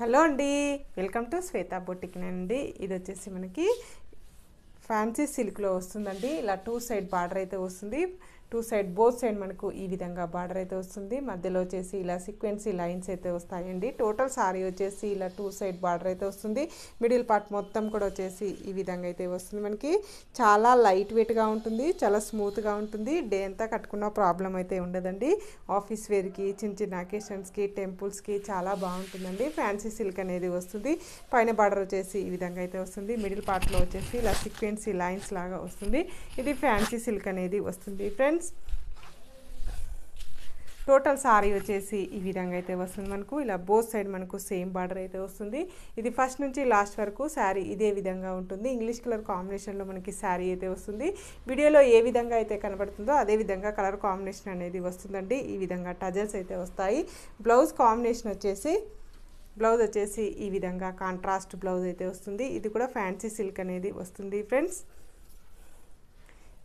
Hello అండి, welcome to Shweta boutique అండి. ఇది వచ్చేసి మనకి ఫ్యాన్సీ సిల్క్లో వస్తుందండి. ఇలా టూ సైడ్ బార్డర్ అయితే వస్తుంది. టూ సైడ్ బోత్ సైడ్ మనకు ఈ విధంగా బార్డర్ అయితే వస్తుంది. మధ్యలో వచ్చేసి ఇలా సీక్వెన్సీ లైన్స్ అయితే వస్తాయండి. టోటల్ సారీ వచ్చేసి ఇలా టూ సైడ్ బార్డర్ అయితే వస్తుంది. మిడిల్ పార్ట్ మొత్తం కూడా వచ్చేసి ఈ విధంగా అయితే వస్తుంది. మనకి చాలా లైట్ వెయిట్గా ఉంటుంది, చాలా స్మూత్గా ఉంటుంది. డే అంతా కట్టుకున్న ప్రాబ్లం అయితే ఉండదండి. ఆఫీస్ వేర్కి, చిన్న చిన్న అకేషన్స్కి, టెంపుల్స్కి చాలా బాగుంటుందండి. ఫ్యాన్సీ సిల్క్ అనేది వస్తుంది. పైన బార్డర్ వచ్చేసి ఈ విధంగా అయితే వస్తుంది. మిడిల్ పార్ట్లో వచ్చేసి ఇలా సీక్వెన్సీ లైన్స్ లాగా వస్తుంది. ఇది ఫ్యాన్సీ సిల్క్ అనేది వస్తుంది ఫ్రెండ్స్. టోటల్ సారీ వచ్చేసి ఈ విధంగా అయితే వస్తుంది. మనకు ఇలా బోత్ సైడ్ మనకు సేమ్ బార్డర్ అయితే వస్తుంది. ఇది ఫస్ట్ నుంచి లాస్ట్ వరకు శారీ ఇదే విధంగా ఉంటుంది. ఇంగ్లీష్ కలర్ కాంబినేషన్లో మనకి శారీ అయితే వస్తుంది. వీడియోలో ఏ విధంగా అయితే కనబడుతుందో అదే విధంగా కలర్ కాంబినేషన్ అనేది వస్తుందండి. ఈ విధంగా టజల్స్ అయితే వస్తాయి. బ్లౌజ్ కాంబినేషన్ వచ్చేసి ఈ విధంగా కాంట్రాస్ట్ బ్లౌజ్ అయితే వస్తుంది. ఇది కూడా ఫ్యాన్సీ సిల్క్ అనేది వస్తుంది ఫ్రెండ్స్.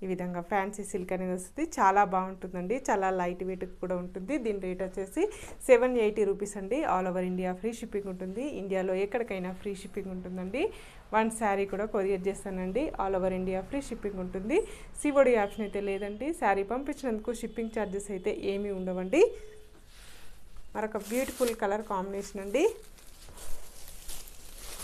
ఈ విధంగా ఫ్యాన్సీ సిల్క్ అనేది వస్తుంది. చాలా బాగుంటుందండి, చాలా లైట్ వెయిట్ కూడా ఉంటుంది. దీని రేట్ వచ్చేసి 780 రూపీస్ అండి. All over India free shipping ఉంటుంది. ఇండియాలో ఎక్కడికైనా ఫ్రీ షిప్పింగ్ ఉంటుందండి. వన్ శారీ కూడా కొరియర్ చేస్తానండి. All over India free shipping ఉంటుంది. సిఓడి ఆప్షన్ అయితే లేదండి. శారీ పంపించినందుకు షిప్పింగ్ ఛార్జెస్ అయితే ఏమీ ఉండవండి. మరొక బ్యూటిఫుల్ కలర్ కాంబినేషన్ అండి.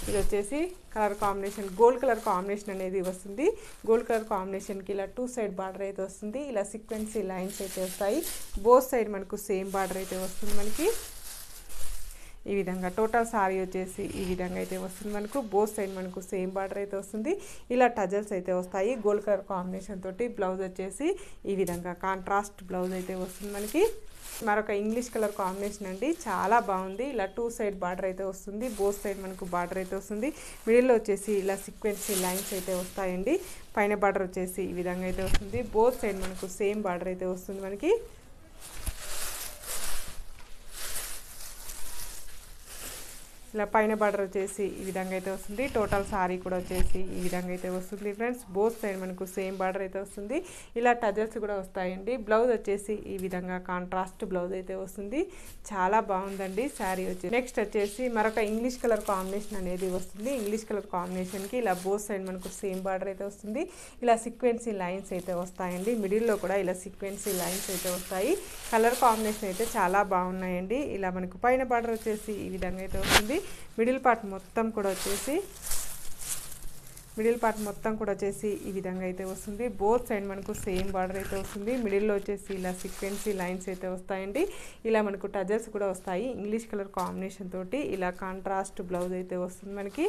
ఇది వచ్చేసి colour combination gold colour combination అనేది వస్తుంది. గోల్డ్ కలర్ కాంబినేషన్కి ఇలా టూ సైడ్ బార్డర్ అయితే వస్తుంది. ఇలా సీక్వెన్సీ లైన్స్ అయితే వస్తాయి. బోత్ సైడ్ మనకు సేమ్ బార్డర్ అయితే వస్తుంది. మనకి ఈ విధంగా టోటల్ సారీ వచ్చేసి ఈ విధంగా అయితే వస్తుంది. మనకు బోత్ సైడ్ మనకు సేమ్ బార్డర్ అయితే వస్తుంది. ఇలా టజల్స్ అయితే వస్తాయి. గోల్డ్ కలర్ కాంబినేషన్ తోటి బ్లౌజ్ వచ్చేసి ఈ విధంగా కాంట్రాస్ట్ బ్లౌజ్ అయితే వస్తుంది. మనకి మరొక ఇంగ్లీష్ కలర్ కాంబినేషన్ అండి. చాలా బాగుంది. ఇలా టూ సైడ్ బార్డర్ అయితే వస్తుంది. బోత్ సైడ్ మనకు బార్డర్ అయితే వస్తుంది. మిడిల్లో వచ్చేసి ఇలా సీక్వెన్సీ లైన్స్ అయితే వస్తాయండి. పైన బార్డర్ వచ్చేసి ఈ విధంగా అయితే వస్తుంది. బోత్ సైడ్ మనకు సేమ్ బార్డర్ అయితే వస్తుంది. మనకి ఇలా పైన బార్డర్ వచ్చేసి ఈ విధంగా అయితే వస్తుంది. టోటల్ సారీ కూడా వచ్చేసి ఈ విధంగా అయితే వస్తుంది ఫ్రెండ్స్. బోత్ సైడ్ మనకు సేమ్ బార్డర్ అయితే వస్తుంది. ఇలా టజల్స్ కూడా వస్తాయండి. బ్లౌజ్ వచ్చేసి ఈ విధంగా కాంట్రాస్ట్ బ్లౌజ్ అయితే వస్తుంది. చాలా బాగుందండి శారీ వచ్చి. నెక్స్ట్ వచ్చేసి మరొక ఇంగ్లీష్ కలర్ కాంబినేషన్ అనేది వస్తుంది. ఇంగ్లీష్ కలర్ కాంబినేషన్కి ఇలా బోత్ సైడ్ మనకు సేమ్ బార్డర్ అయితే వస్తుంది. ఇలా సీక్వెన్సీ లైన్స్ అయితే వస్తాయండి. మిడిల్లో కూడా ఇలా సీక్వెన్సీ లైన్స్ అయితే వస్తాయి. కలర్ కాంబినేషన్ అయితే చాలా బాగున్నాయండి. ఇలా మనకు పైన బార్డర్ వచ్చేసి ఈ విధంగా అయితే వస్తుంది. మిడిల్ పార్ట్ మొత్తం కూడా వచ్చేసి ఈ విధంగా అయితే వస్తుంది. బోత్ సైడ్ మనకు సేమ్ బార్డర్ అయితే వస్తుంది. మిడిల్లో వచ్చేసి ఇలా సీక్వెన్సీ లైన్స్ అయితే వస్తాయండి. ఇలా మనకు టజల్స్ కూడా వస్తాయి. ఇంగ్లీష్ కలర్ కాంబినేషన్ తోటి ఇలా కాంట్రాస్ట్ బ్లౌజ్ అయితే వస్తుంది. మనకి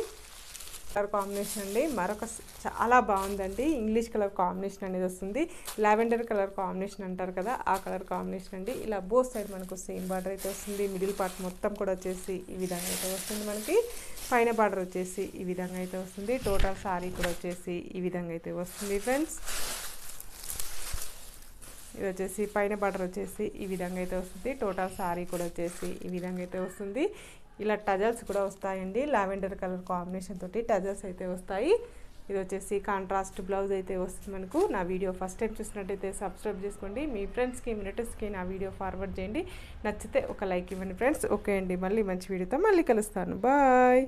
కలర్ కాంబినేషన్ అండి. మరొక చాలా బాగుందండి. ఇంగ్లీష్ కలర్ కాంబినేషన్ అనేది వస్తుంది. లావెండర్ కలర్ కాంబినేషన్ అంటారు కదా, ఆ కలర్ కాంబినేషన్ అండి. ఇలా బోత్ సైడ్ మనకు సేమ్ బార్డర్ అయితే వస్తుంది. మిడిల్ పార్ట్ మొత్తం కూడా వచ్చేసి ఈ విధంగా అయితే వస్తుంది. మనకి పైన బార్డర్ వచ్చేసి ఈ విధంగా అయితే వస్తుంది. టోటల్ సారీ కూడా వచ్చేసి ఈ విధంగా అయితే వస్తుంది ఫ్రెండ్స్. ఇది వచ్చేసి పైన బార్డర్ వచ్చేసి ఈ విధంగా అయితే వస్తుంది. టోటల్ సారీ కూడా వచ్చేసి ఈ విధంగా అయితే వస్తుంది. ఇలా టజల్స్ కూడా వస్తాయండి. లావెండర్ కలర్ కాంబినేషన్ తోటి టజల్స్ అయితే వస్తాయి. ఇది వచ్చేసి కాంట్రాస్ట్ బ్లౌజ్ అయితే వస్తుంది మనకు. నా వీడియో ఫస్ట్ టైం చూసినట్టయితే సబ్స్క్రైబ్ చేసుకోండి. మీ ఫ్రెండ్స్కి, రిలేటివ్స్కి నా వీడియో ఫార్వర్డ్ చేయండి. నచ్చితే ఒక లైక్ ఇవ్వండి ఫ్రెండ్స్. ఓకే అండి, మళ్ళీ మంచి వీడియోతో మళ్ళీ కలుస్తాను. బాయ్.